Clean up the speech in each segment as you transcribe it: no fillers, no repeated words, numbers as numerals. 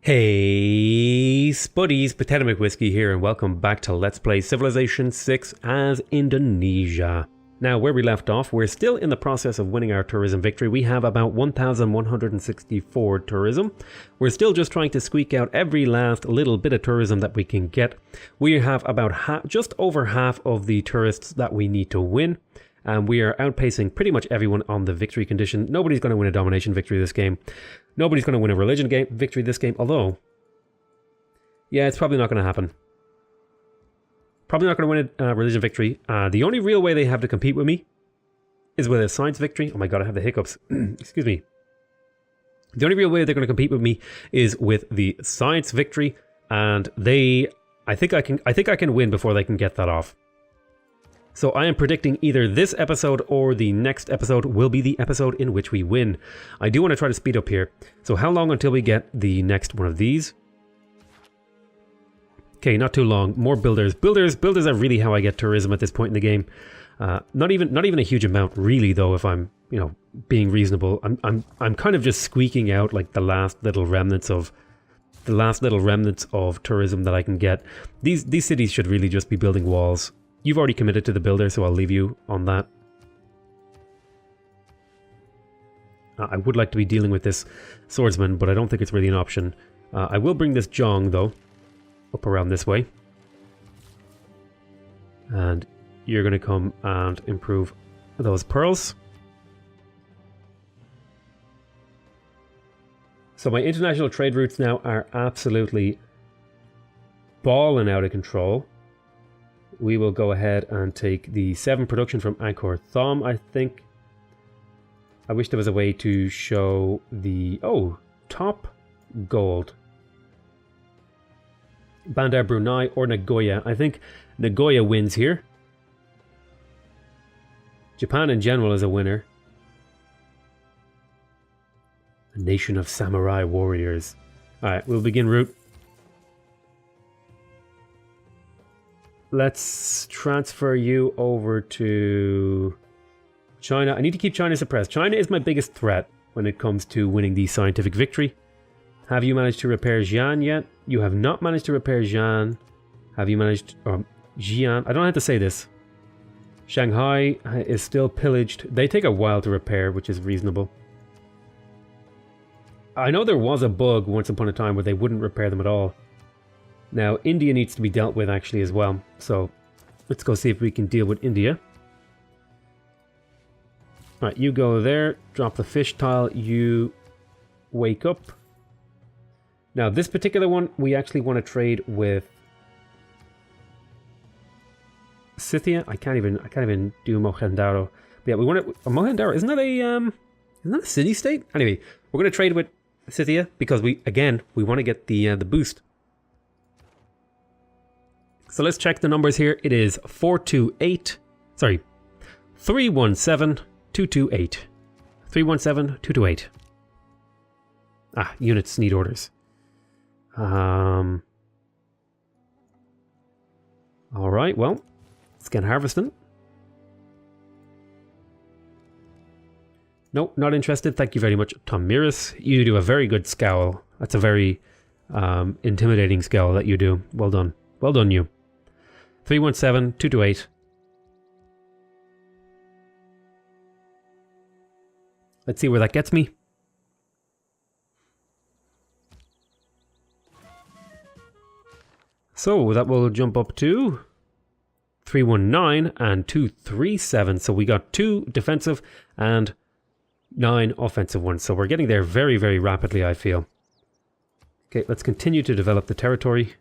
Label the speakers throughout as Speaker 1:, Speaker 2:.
Speaker 1: Hey spuddies, PotatoMcWhiskey here and welcome back to Let's Play Civilization 6 as Indonesia. Now where we left off, we're still in the process of winning our tourism victory. We have about 1,164 tourism. We're still just trying to squeak out every last little bit of tourism that we can get. We have about just over half of the tourists that we need to win. And we are outpacing pretty much everyone on the victory condition. Nobody's going to win a domination victory this game. Nobody's going to win a religion victory this game, although... yeah, it's probably not going to happen. Probably not going to win a religion victory. The only real way they have to compete with me is with a science victory. Oh my god, I have the hiccups. Excuse me. The only real way they're going to compete with me is with the science victory, and I think I can win before they can get that off. So I am predicting either this episode or the next episode will be the episode in which we win. I do want to try to speed up here. So how long until we get the next one of these? Okay, not too long. More builders. Builders are really how I get tourism at this point in the game. Not even a huge amount, really, though. If I'm, being reasonable, I'm kind of just squeaking out like the last little remnants of tourism that I can get. These cities should really just be building walls. You've already committed to the builder, so I'll leave you on that. I would like to be dealing with this swordsman, but I don't think it's really an option. I will bring this Jong, though, up around this way. And you're going to come and improve those pearls. So my international trade routes now are absolutely balling out of control. We will go ahead and take the 7 production from Angkor Thom, I think. I wish there was a way to show the... oh, top gold. Bandar Brunei or Nagoya. I think Nagoya wins here. Japan in general is a winner. A nation of samurai warriors. Alright, we'll begin route. Let's transfer you over to China. I need to keep China suppressed. China is my biggest threat when it comes to winning the scientific victory. Have you managed to repair Xi'an yet? You have not managed to repair Xi'an. Have you managed... Xi'an? I don't have to say this. Shanghai is still pillaged. They take a while to repair, which is reasonable. I know there was a bug once upon a time where they wouldn't repair them at all. Now, India needs to be dealt with actually as well. So, let's go see if we can deal with India. Alright, you go there. Drop the fish tile. You wake up. Now, this particular one, we actually want to trade with Scythia. I can't even do Mohenjo-daro. But yeah, we want it. Mohenjo-daro, isn't that a city-state? Anyway, we're going to trade with Scythia because we want to get the boost. So let's check the numbers here. It is 317-228. 317-228. Ah, units need orders. Alright, well, let's get harvesting. Nope, not interested. Thank you very much, Tom Miris. You do a very good scowl. That's a very intimidating scowl that you do. Well done. Well done, you. 317-228. Let's see where that gets me. So that will jump up to 319 and 237. So we got 2 defensive and 9 offensive ones. So we're getting there very, very rapidly, I feel. Okay, let's continue to develop the territory.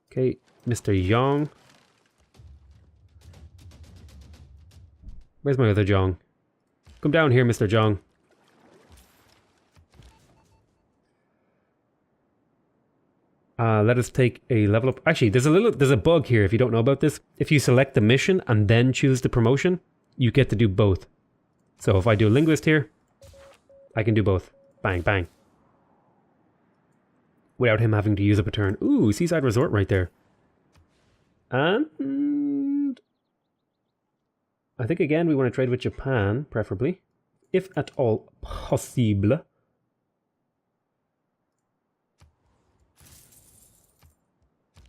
Speaker 1: Okay, Mr. Yong. Where's my other Jong? Come down here, Mr. Jong. Let us take a level up. Actually, there's a bug here if you don't know about this. If you select the mission and then choose the promotion, you get to do both. So if I do linguist here, I can do both. Bang, bang. Without him having to use up a turn. Ooh, seaside resort right there. And I think again we want to trade with Japan, preferably. If at all possible.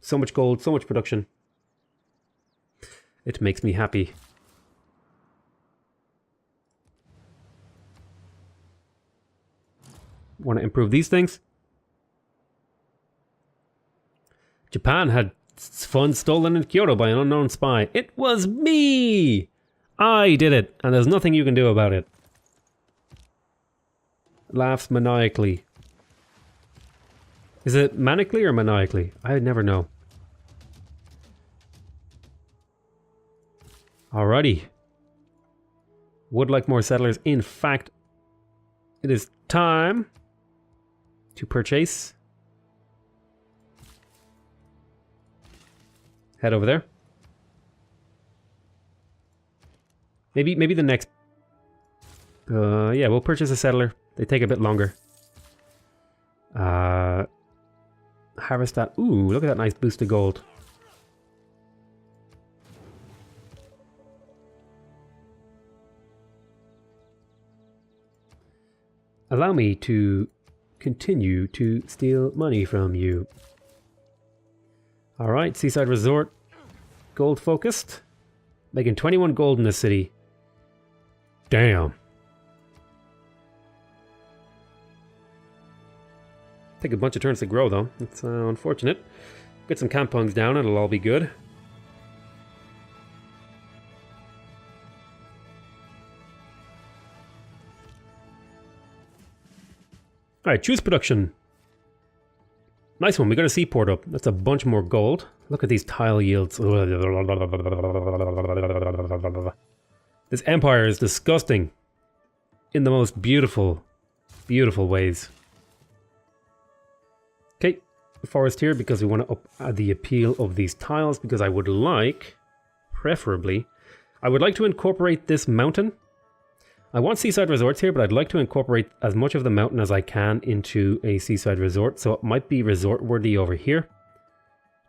Speaker 1: So much gold, so much production. It makes me happy. Want to improve these things? Japan had funds stolen in Kyoto by an unknown spy. It was me! I did it, and there's nothing you can do about it. Laughs maniacally. Is it manically or maniacally? I never know. Alrighty. Would like more settlers. In fact, it is time to purchase. Head over there. Maybe the next... yeah, we'll purchase a settler. They take a bit longer. Harvest that. Ooh, look at that nice boost of gold. Allow me to continue to steal money from you. Alright, Seaside Resort. Gold focused. Making 21 gold in this city. Damn. Take a bunch of turns to grow though. It's unfortunate. Get some kampungs down, it'll all be good. Alright, juice production. Nice one, we got a seaport up. That's a bunch more gold. Look at these tile yields. This empire is disgusting. In the most beautiful, beautiful ways. Okay, forest here because we want to up the appeal of these tiles because I would like, preferably, I would like to incorporate this mountain. I want seaside resorts here, but I'd like to incorporate as much of the mountain as I can into a seaside resort. So it might be resort worthy over here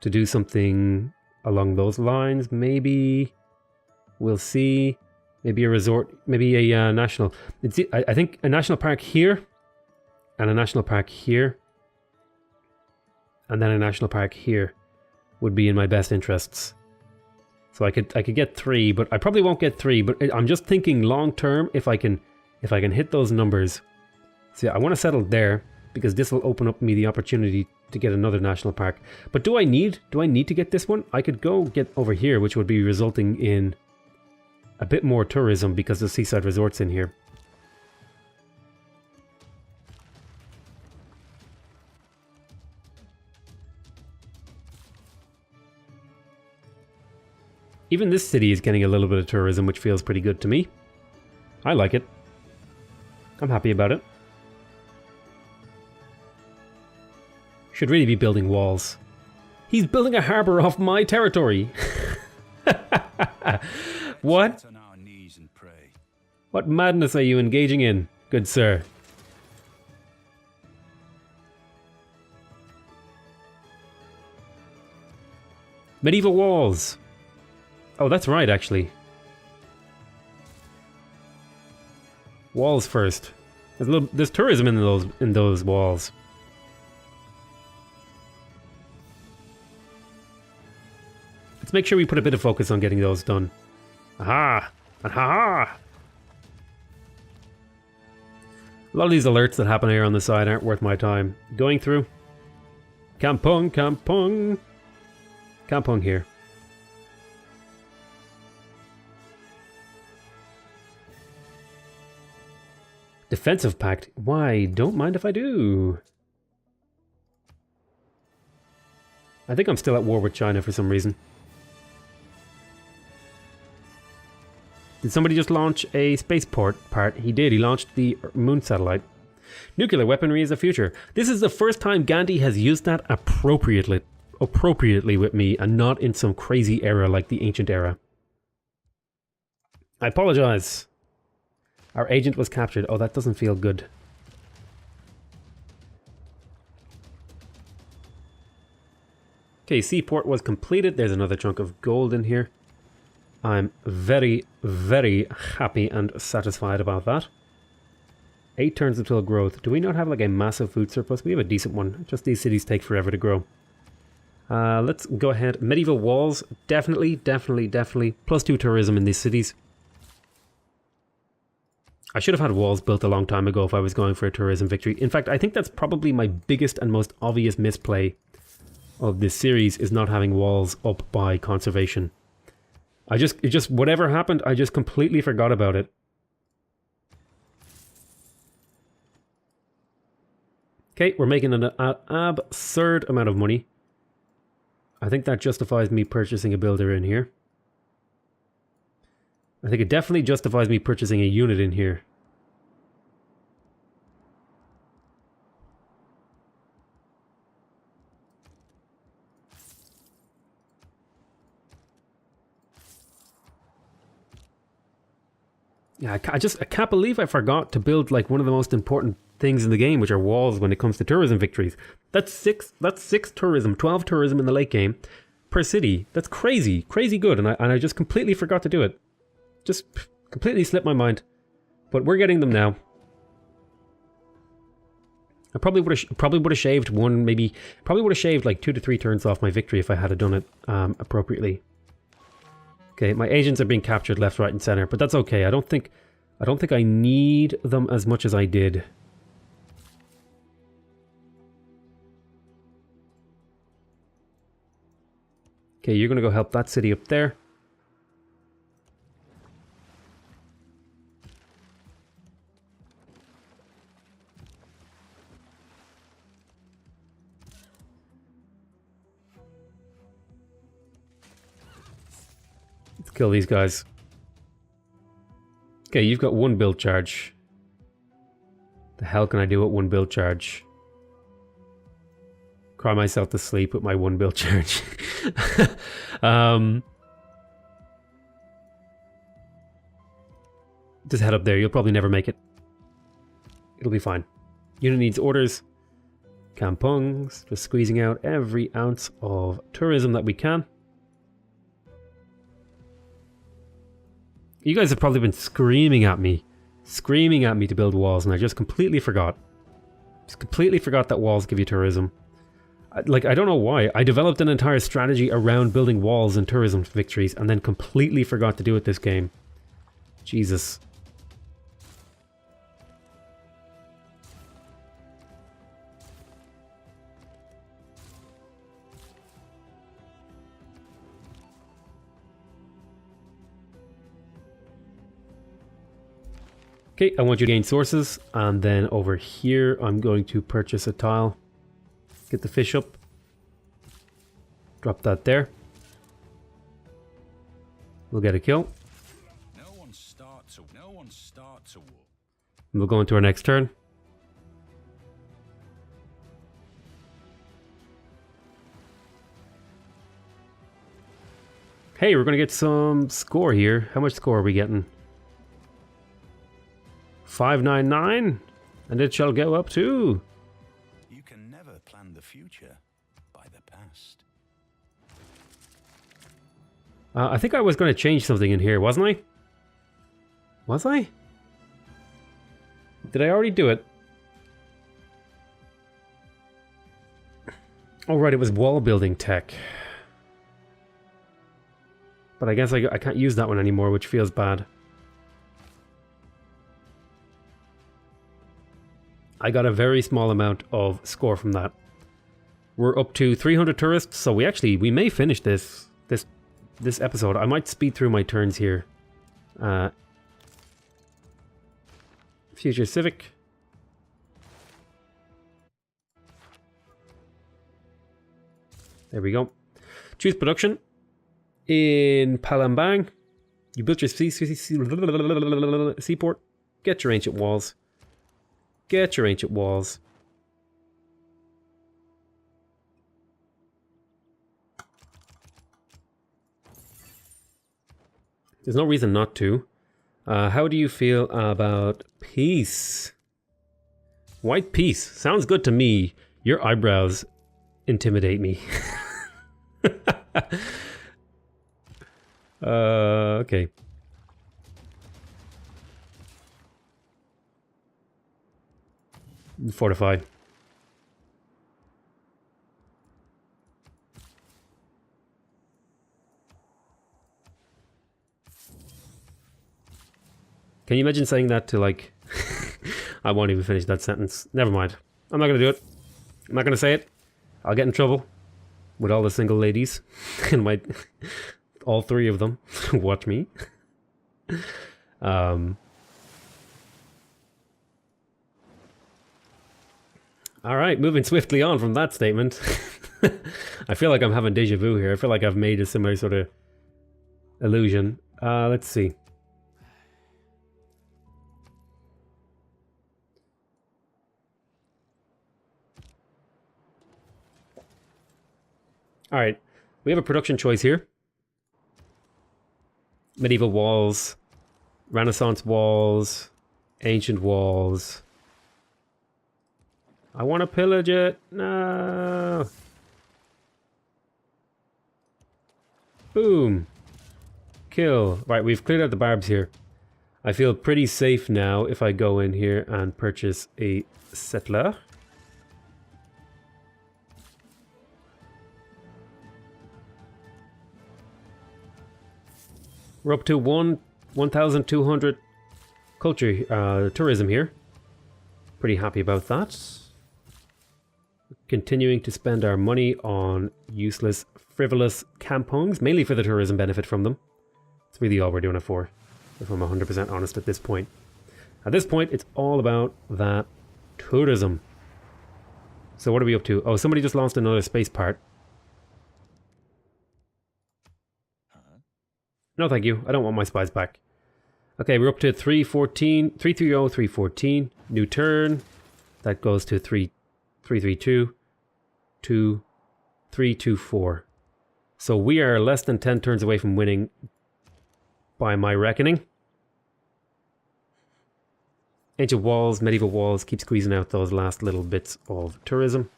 Speaker 1: to do something along those lines. Maybe we'll see. Maybe a resort, maybe a national. I think a national park here and a national park here and then a national park here would be in my best interests. So I could get 3, but I probably won't get 3, but I'm just thinking long term if I can hit those numbers. So yeah, I want to settle there because this will open up me the opportunity to get another national park. But do I need to get this one? I could go get over here, which would be resulting in a bit more tourism because there's seaside resorts in here. Even this city is getting a little bit of tourism, which feels pretty good to me. I like it. I'm happy about it. Should really be building walls. He's building a harbor off my territory. What? What madness are you engaging in, good sir? Medieval walls. Oh, that's right, actually. Walls first. There's tourism in those walls. Let's make sure we put a bit of focus on getting those done. Aha! Aha! A lot of these alerts that happen here on the side aren't worth my time going through. Kampung, Kampung. Kampung here. Defensive pact. Why? Don't mind if I do. I think I'm still at war with China for some reason. Did somebody just launch a spaceport part? He did. He launched the moon satellite. Nuclear weaponry is the future. This is the first time Gandhi has used that appropriately with me and not in some crazy era like the ancient era. I apologize. Our agent was captured. Oh, that doesn't feel good. Okay, seaport was completed. There's another chunk of gold in here. I'm very, very happy and satisfied about that. 8 turns until growth. Do we not have like a massive food surplus? We have a decent one. Just these cities take forever to grow. Let's go ahead. Medieval walls. Definitely, definitely, definitely. +2 tourism in these cities. I should have had walls built a long time ago if I was going for a tourism victory. In fact, I think that's probably my biggest and most obvious misplay of this series, is not having walls up by conservation. Whatever happened, I just completely forgot about it. Okay, we're making an absurd amount of money. I think that justifies me purchasing a builder in here. I think it definitely justifies me purchasing a unit in here. Yeah, I can't believe I forgot to build like one of the most important things in the game, which are walls when it comes to tourism victories. That's six tourism, 12 tourism in the late game per city. That's crazy, crazy good, and I just completely forgot to do it. Just completely slipped my mind. But we're getting them now. I probably would have shaved one, probably would have shaved like 2 to 3 turns off my victory if I had done it appropriately. Okay, my agents are being captured left, right, and center, but that's okay. I don't think I need them as much as I did. Okay, you're gonna go help that city up there. Let's kill these guys. Okay, you've got 1 build charge. The hell can I do with 1 build charge? Cry myself to sleep with my 1 build charge. Just head up there. You'll probably never make it. It'll be fine. Unit needs orders. Kampungs. Just squeezing out every ounce of tourism that we can. You guys have probably been screaming at me to build walls, and I just completely forgot. Just completely forgot that walls give you tourism. I don't know why. I developed an entire strategy around building walls and tourism victories, and then completely forgot to do it this game. Jesus. Okay, I want you to gain sources, and then over here I'm going to purchase a tile. Get the fish up. Drop that there. We'll get a kill. And we'll go into our next turn. Hey, we're going to get some score here. How much score are we getting? 599, and it shall go up too.
Speaker 2: You can never plan the future by the past.
Speaker 1: I think I was going to change something in here, wasn't I? Was I? Did I already do it? Oh right, it was wall building tech. But I guess I can't use that one anymore, which feels bad. I got a very small amount of score from that. We're up to 300 tourists, so we may finish this episode. I might speed through my turns here. Future Civic. There we go. Choose production in Palembang. You built your seaport. Get your ancient walls. Get your ancient walls. There's no reason not to. How do you feel about peace? White peace. Sounds good to me. Your eyebrows intimidate me. Okay. Fortify. Can you imagine saying that to like... I won't even finish that sentence. Never mind. I'm not going to do it. I'm not going to say it. I'll get in trouble with all the single ladies. And my... all three of them. Watch me. Alright, moving swiftly on from that statement. I feel like I'm having deja vu here. I feel like I've made a similar sort of illusion. Let's see. Alright, we have a production choice here. Medieval walls, Renaissance walls, ancient walls. I want to pillage it. No. Boom. Kill. Right, we've cleared out the barbs here. I feel pretty safe now if I go in here and purchase a settler. We're up to 1,200 culture tourism here. Pretty happy about that. Continuing to spend our money on useless, frivolous kampungs, mainly for the tourism benefit from them. It's really all we're doing it for, if I'm 100% honest at this point. At this point, it's all about that tourism. So what are we up to? Oh, somebody just lost another space part. No, thank you. I don't want my spies back. Okay, we're up to 314, 330, 314. New turn. That goes to 332, 324. So we are less than 10 turns away from winning, by my reckoning. Ancient walls, medieval walls, keep squeezing out those last little bits of tourism.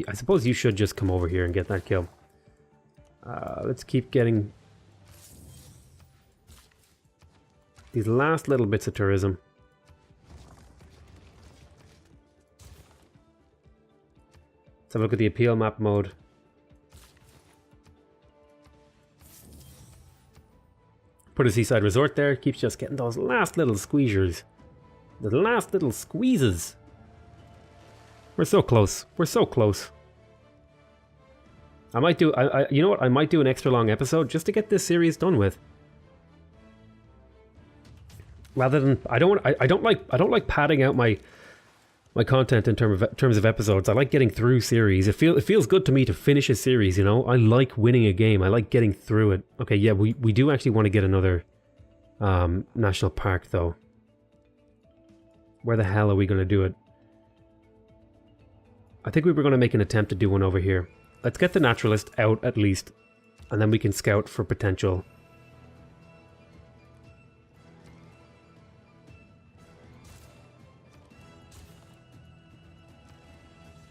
Speaker 1: I suppose you should just come over here and get that kill. Let's keep getting these last little bits of tourism. Let's have a look at the appeal map mode. Put a seaside resort there. Keeps just getting those last little squeezers. The last little squeezes. We're so close. We're so close. I might do... you know what? I might do an extra long episode just to get this series done with. Rather than... I don't like padding out my content in terms of episodes. I like getting through series. It feels good to me to finish a series, you know? I like winning a game. I like getting through it. Okay, yeah, we do actually want to get another national park, though. Where the hell are we going to do it? I think we were going to make an attempt to do one over here. Let's get the naturalist out at least, and then we can scout for potential.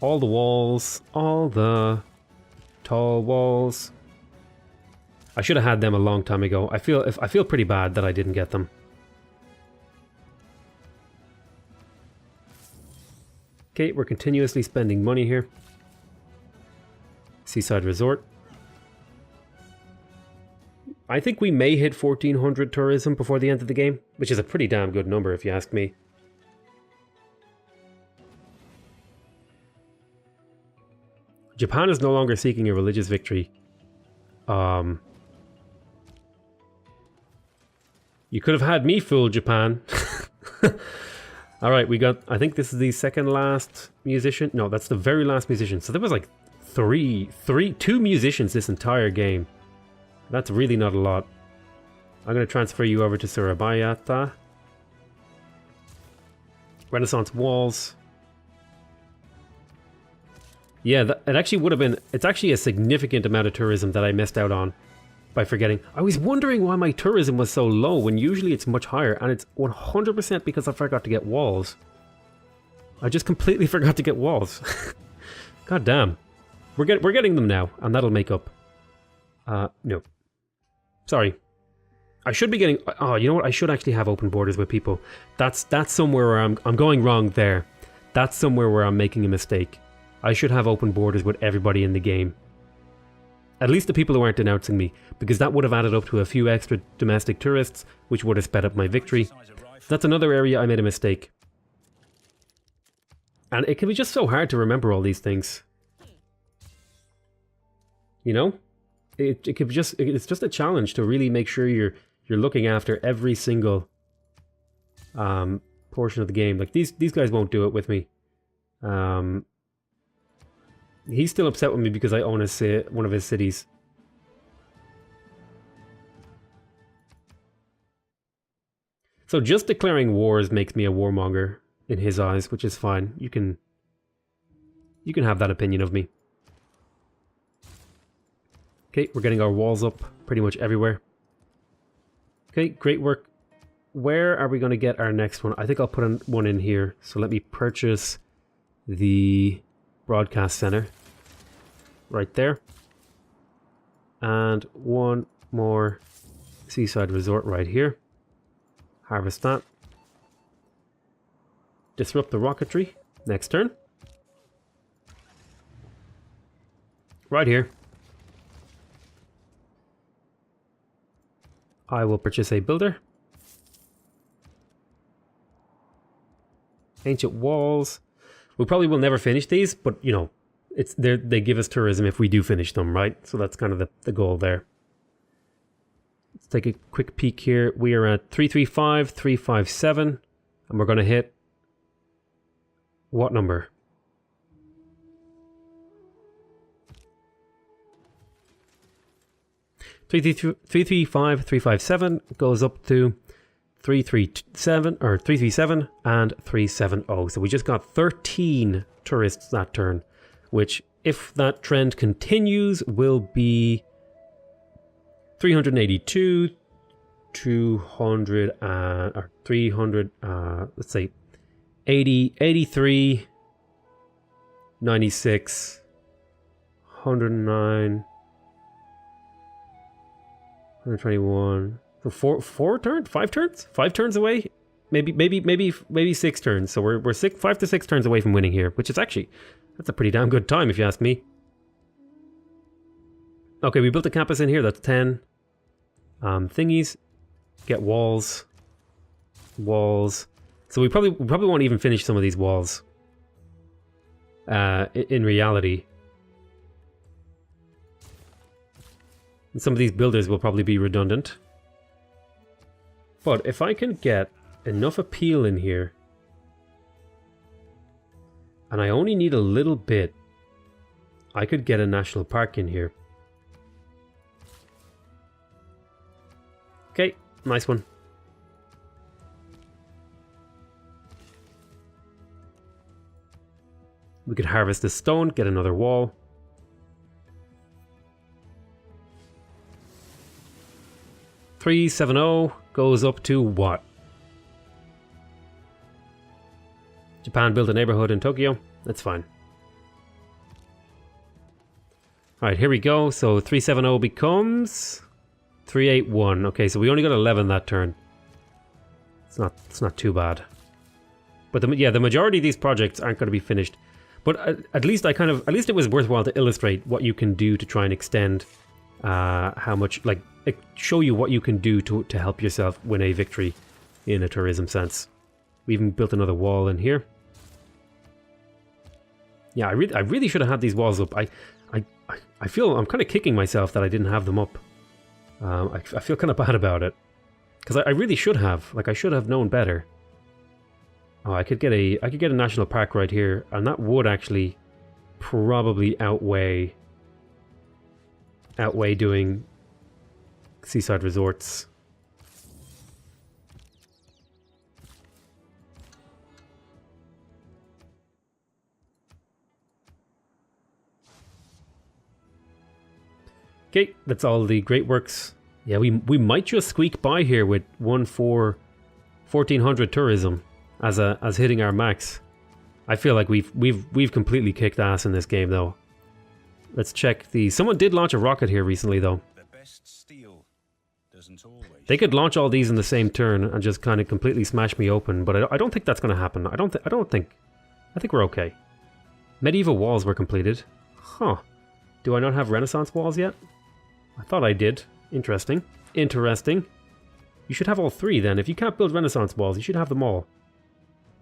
Speaker 1: All the walls, all the tall walls. I should have had them a long time ago. I feel pretty bad that I didn't get them. Okay, we're continuously spending money here. Seaside Resort. I think we may hit 1,400 tourism before the end of the game, which is a pretty damn good number if you ask me. Japan is no longer seeking a religious victory. You could have had me fool, Japan. Alright, we got... I think this is the second last musician. No, that's the very last musician. So there was like two musicians this entire game. That's really not a lot. I'm going to transfer you over to Surabaya. Renaissance walls. Yeah, it actually would have been... It's actually a significant amount of tourism that I missed out on by forgetting. I was wondering why my tourism was so low when usually it's much higher, and it's 100% because I forgot to get walls. I just completely forgot to get walls. God damn. We're getting them now, and that'll make up. No. Sorry. I should be getting... Oh, you know what? I should actually have open borders with people. That's somewhere where I'm going wrong there. That's somewhere where I'm making a mistake. I should have open borders with everybody in the game. At least the people who aren't denouncing me, because that would have added up to a few extra domestic tourists, which would have sped up my victory. That's another area I made a mistake. And it can be just so hard to remember all these things. You know? It could be it's just a challenge to really make sure you're looking after every single portion of the game. Like these guys won't do it with me. He's still upset with me because I own one of his cities. So just declaring wars makes me a warmonger in his eyes, which is fine. You can have that opinion of me. Okay, we're getting our walls up pretty much everywhere. Okay, great work. Where are we going to get our next one? I think I'll put one in here. So let me purchase the broadcast center right there. And one more seaside resort right here. Harvest that. Disrupt the rocketry. Next turn. Right here. I will purchase a builder. Ancient walls. We probably will never finish these, but you know, they give us tourism if we do finish them, right? So that's kind of the goal there. Let's take a quick peek here. We are at 335, 357, and we're going to hit what number? Three three five 357 goes up to 337 or 337 and 370. So we just got 13 tourists that turn, which if that trend continues will be 382, 200 or 300 let's say 80, 83, 96, 109, 121. So four turns, 5 turns, 5 turns away, maybe 6 turns. So we're 5 to 6 turns away from winning here, which is actually that's a pretty damn good time if you ask me. Okay, we built a campus in here. That's 10 thingies. Get walls. So we probably won't even finish some of these walls. In reality. And some of these builders will probably be redundant. But if I can get enough appeal in here, and I only need a little bit, I could get a national park in here. Okay, nice one. We could harvest this stone, get another wall. $370 goes up to what? Japan built a neighborhood in Tokyo. That's fine. Alright, here we go. So 370 becomes 381. Okay, so we only got 11 that turn. It's not too bad. But the majority of these projects aren't going to be finished. But at least it was worthwhile to illustrate what you can do to try and extend how much, like, show you what you can do to help yourself win a victory in a tourism sense. We even built another wall in here. Yeah, I really should have had these walls up. I feel I'm kind of kicking myself that I didn't have them up. I feel kind of bad about it because I really should have. Like, I should have known better. Oh, I could get a national park right here, and that would actually probably outweigh doing seaside resorts. Okay, that's all the great works. Yeah, we might just squeak by here with 1400 tourism as hitting our max. I feel like we've completely kicked ass in this game though. Let's check someone did launch a rocket here recently though.
Speaker 2: The best steel doesn't always.
Speaker 1: They could launch all these in the same turn and just kind of completely smash me open, but I don't think that's going to happen. I think we're okay. Medieval walls were completed. Huh. Do I not have Renaissance walls yet? I thought I did. Interesting. Interesting. You should have all three then. If you can't build Renaissance walls, you should have them all.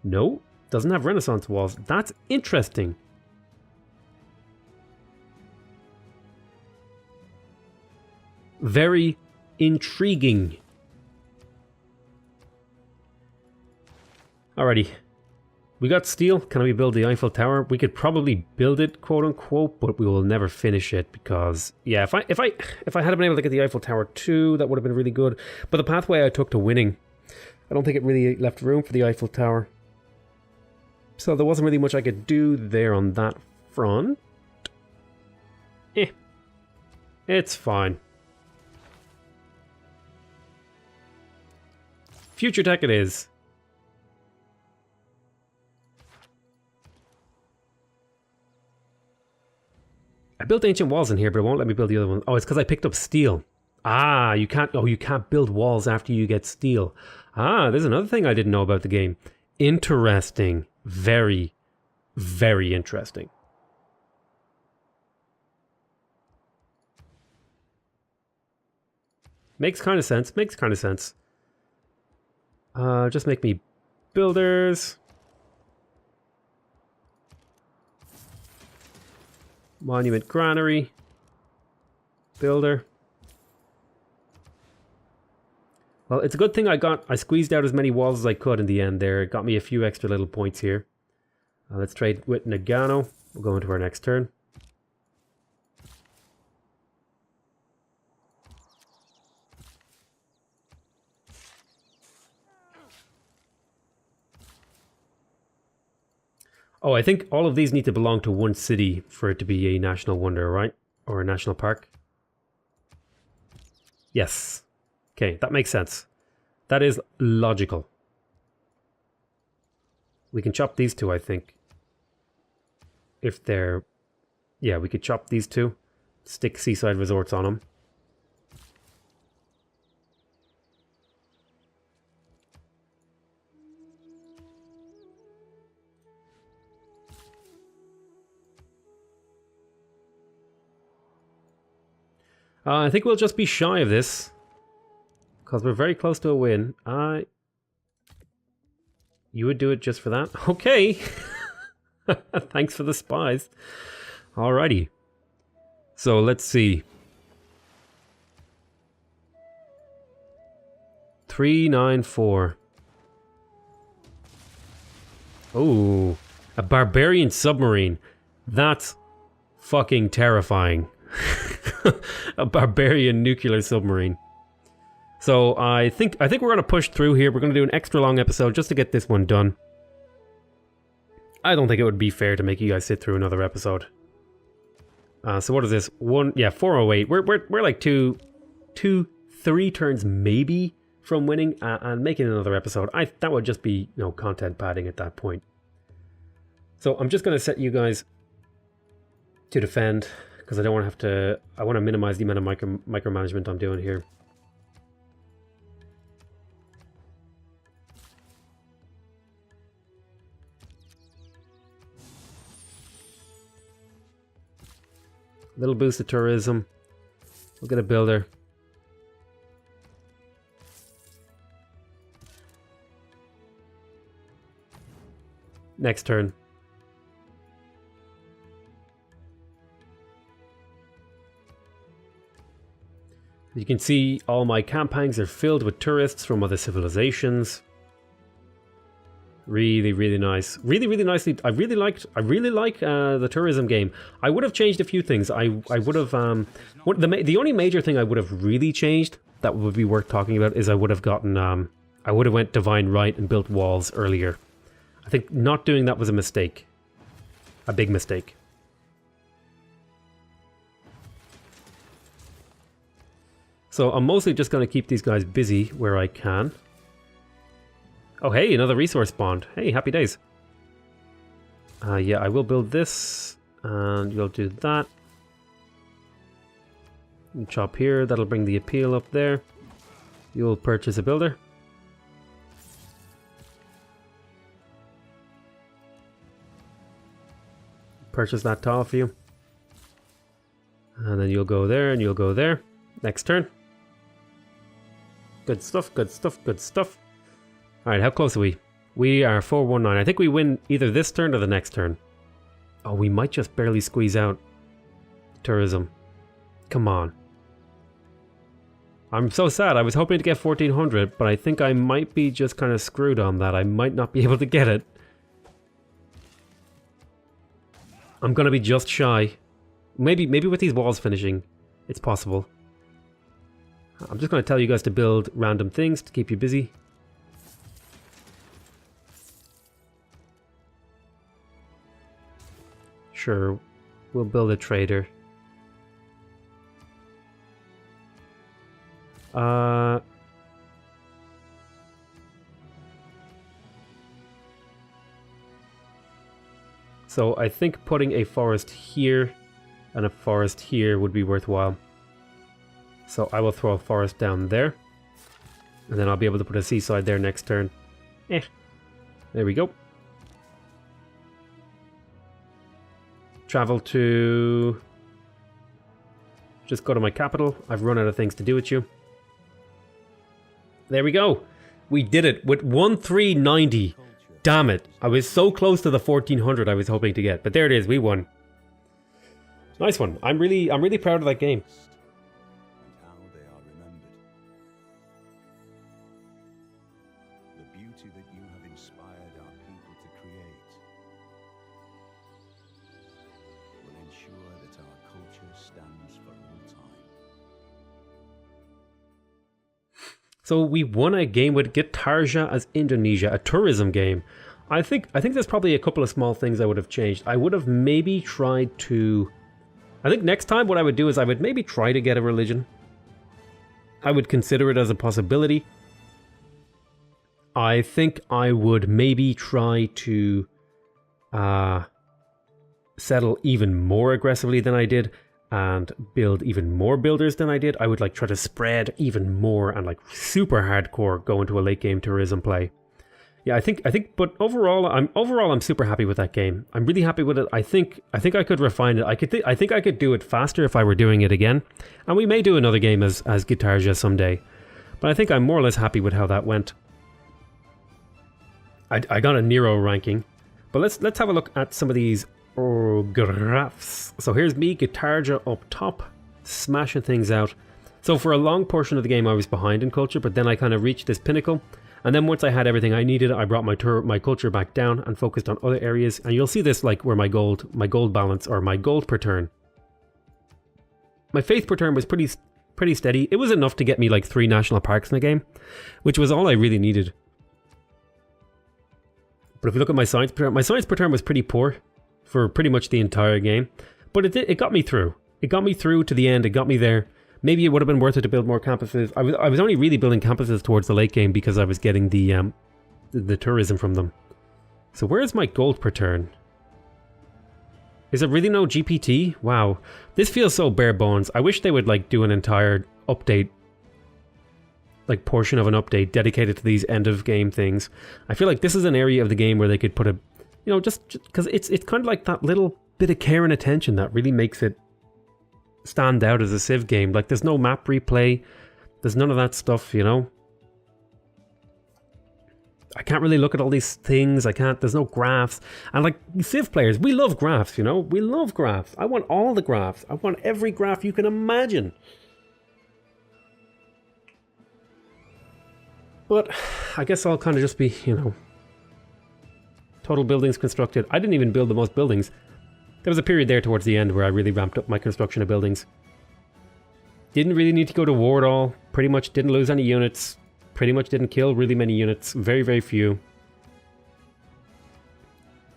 Speaker 1: No, doesn't have Renaissance walls. That's interesting. Very intriguing. Alrighty. We got steel. Can we build the Eiffel Tower? We could probably build it, quote unquote, but we will never finish it because, yeah, if I had been able to get the Eiffel Tower too, that would have been really good. But the pathway I took to winning, I don't think it really left room for the Eiffel Tower. So there wasn't really much I could do there on that front. It's fine. Future tech it is. I built ancient walls in here, but it won't let me build the other one. Oh, it's because I picked up steel. Ah, you can't. Oh, you can't build walls after you get steel. Ah, there's another thing I didn't know about the game. Interesting. Very, very interesting. Makes kind of sense. Makes kind of sense. Just make me builders. Monument granary. Builder. Well, it's a good thing I squeezed out as many walls as I could in the end there. It got me a few extra little points here. Let's trade with Nagano. We'll go into our next turn. Oh, I think all of these need to belong to one city for it to be a national wonder, right? Or a national park. Yes. Okay, that makes sense. That is logical. We can chop these two, I think. If they're... Yeah, we could chop these two. Stick seaside resorts on them. I think we'll just be shy of this. Because we're very close to a win. You would do it just for that? Okay. Thanks for the spies. Alrighty. So let's see. 394. Oh, a barbarian submarine. That's fucking terrifying. A barbarian nuclear submarine. So I think we're going to push through here. We're going to do an extra long episode just to get this one done. I don't think it would be fair to make you guys sit through another episode. So what is this? 408. We're like three turns maybe from winning and making another episode. That would just be, content padding at that point. So I'm just going to set you guys to defend because I don't want to have to. I want to minimize the amount of micromanagement I'm doing here. Little boost of tourism. We'll get a builder. Next turn. You can see all my campaigns are filled with tourists from other civilizations. Really, really nice. Really, really nicely. I really like the tourism game. I would have changed a few things. I would have the only major thing I would have really changed that would be worth talking about is I would have gotten I would have went divine right and built walls earlier. I think not doing that was a mistake. A big mistake. So I'm mostly just going to keep these guys busy where I can. Oh, hey, another resource bond. Hey, happy days. Yeah, I will build this, and you'll do that. You chop here, that'll bring the appeal up there. You'll purchase a builder. purchase that tile for you. And then you'll go there and you'll go there. Next turn. Good stuff, good stuff, good stuff. Alright, how close are we? We are 419. I think we win either this turn or the next turn. Oh, we might just barely squeeze out tourism. Come on. I'm so sad. I was hoping to get 1400, but I think I might be just kind of screwed on that. I might not be able to get it. I'm going to be just shy. Maybe with these walls finishing, it's possible. I'm just going to tell you guys to build random things to keep you busy. Sure, we'll build a trader. So I think putting a forest here and a forest here would be worthwhile. So I will throw a forest down there. And then I'll be able to put a seaside there next turn. There we go. Travel to... Just go to my capital. I've run out of things to do with you. There we go. We did it with 1390. Damn it. I was so close to the 1400 I was hoping to get. But there it is. We won. Nice one. I'm really proud of that game.
Speaker 2: And how they are remembered. The beauty that you have inspired our people to create will ensure that our culture stands for all time.
Speaker 1: So we won a game with Gitarja as Indonesia, a tourism game. I think there's probably a couple of small things I would have changed. I would have maybe tried to... I think next time what I would do is I would maybe try to get a religion. I would consider it as a possibility. I think I would maybe try to settle even more aggressively than I did and build even more builders than I did. I would like try to spread even more and like super hardcore go into a late game tourism play. Yeah, I think, but overall, I'm super happy with that game. I'm really happy with it. I think I could refine it. I think I could do it faster if I were doing it again, and we may do another game as Gitarja someday. But I think I'm more or less happy with how that went. I got a Nero ranking, but let's have a look at some of these graphs. So here's me, Gitarja up top, smashing things out. So for a long portion of the game, I was behind in culture, but then I kind of reached this pinnacle. And then once I had everything I needed, I brought my culture back down and focused on other areas. And you'll see this like where my gold balance or my gold per turn. My faith per turn was pretty steady. It was enough to get me like 3 national parks in the game, which was all I really needed. But if you look at my science per turn was pretty poor for pretty much the entire game. But it got me through. It got me through to the end. It got me there. Maybe it would have been worth it to build more campuses. I was only really building campuses towards the late game because I was getting the tourism from them. So where's my gold per turn? Is it really no GPT? Wow. This feels so bare bones. I wish they would like do an entire update, like portion of an update dedicated to these end of game things. I feel like this is an area of the game where they could put a, you know, just because it's kind of like that little bit of care and attention that really makes it stand out as a Civ game. Like there's no map replay, there's none of that stuff, you know. I can't really look at all these things. There's no graphs. And like Civ players, we love graphs, you know. We love graphs. I want all the graphs. I want every graph you can imagine. But I guess I'll kind of just be, you know, total buildings constructed. I didn't even build the most buildings. There was a period there towards the end where I really ramped up my construction of buildings. Didn't really need to go to war at all. Pretty much didn't lose any units. Pretty much didn't kill really many units. Very, very few.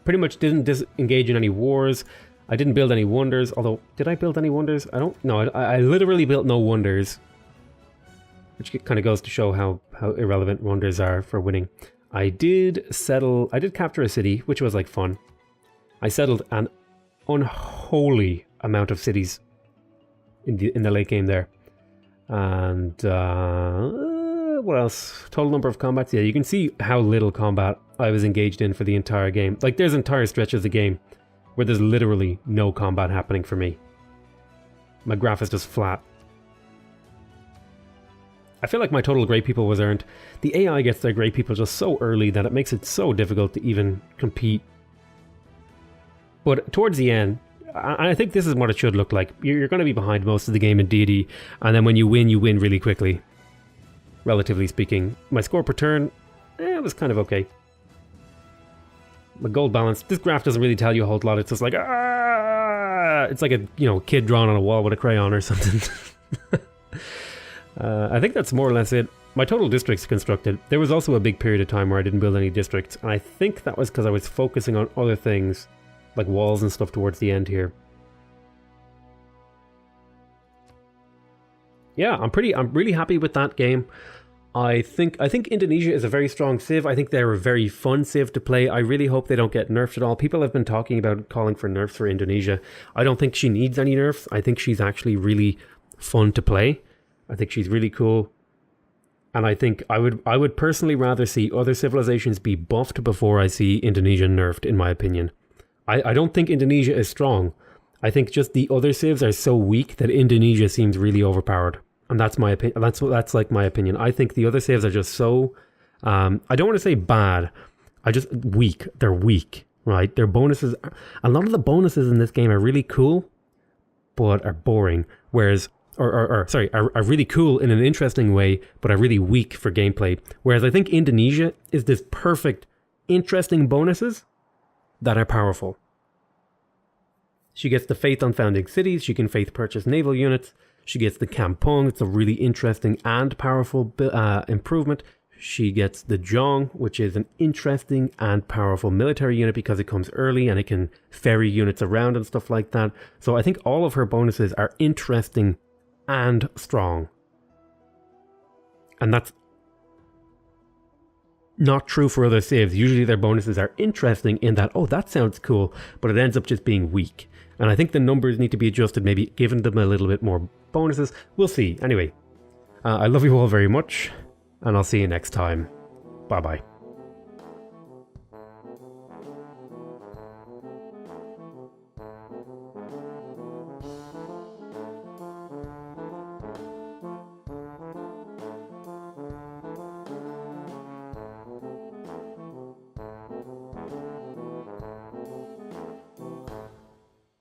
Speaker 1: Pretty much didn't engage in any wars. I didn't build any wonders. Although, did I build any wonders? I don't know. I literally built no wonders. Which kind of goes to show how irrelevant wonders are for winning. I did capture a city, which was like fun. I settled an unholy amount of cities in the late game there. And what else? Total number of combats. Yeah, you can see how little combat I was engaged in for the entire game. Like there's entire stretches of the game where there's literally no combat happening for me. My graph is just flat. I feel like my total Great People was earned. The AI gets their Great People just so early that it makes it so difficult to even compete. But towards the end, I think this is what it should look like. You're going to be behind most of the game in Deity, and then when you win really quickly. Relatively speaking. My score per turn, it was kind of okay. My gold balance, this graph doesn't really tell you a whole lot. It's just like, it's like a, kid drawn on a wall with a crayon or something. I think that's more or less it. My total districts constructed. There was also a big period of time where I didn't build any districts, and I think that was because I was focusing on other things, like walls and stuff towards the end here. Yeah, I'm really happy with that game. I think Indonesia is a very strong civ. I think they're a very fun civ to play. I really hope they don't get nerfed at all. People have been talking about calling for nerfs for Indonesia. I don't think she needs any nerfs. I think she's actually really fun to play. I think she's really cool. And I think I would personally rather see other civilizations be buffed before I see Indonesia nerfed, in my opinion. I don't think Indonesia is strong. I think just the other civs are so weak that Indonesia seems really overpowered. And that's my opinion. That's like my opinion. I think the other civs are just so, I don't want to say bad. Weak. They're weak, right? Their bonuses, a lot of the bonuses in this game are really cool, but are boring. Whereas, are really cool in an interesting way, but are really weak for gameplay. Whereas I think Indonesia is this perfect, interesting bonuses that are powerful. She gets the Faith on Founding Cities. She can Faith purchase naval units. She gets the Kampungs. It's a really interesting and powerful improvement. She gets the Jong, which is an interesting and powerful military unit because it comes early and it can ferry units around and stuff like that. So I think all of her bonuses are interesting and strong. And that's not true for other civs. Usually their bonuses are interesting in that, oh, that sounds cool, but it ends up just being weak. And I think the numbers need to be adjusted, maybe giving them a little bit more bonuses. We'll see. Anyway, I love you all very much, and I'll see you next time. Bye-bye.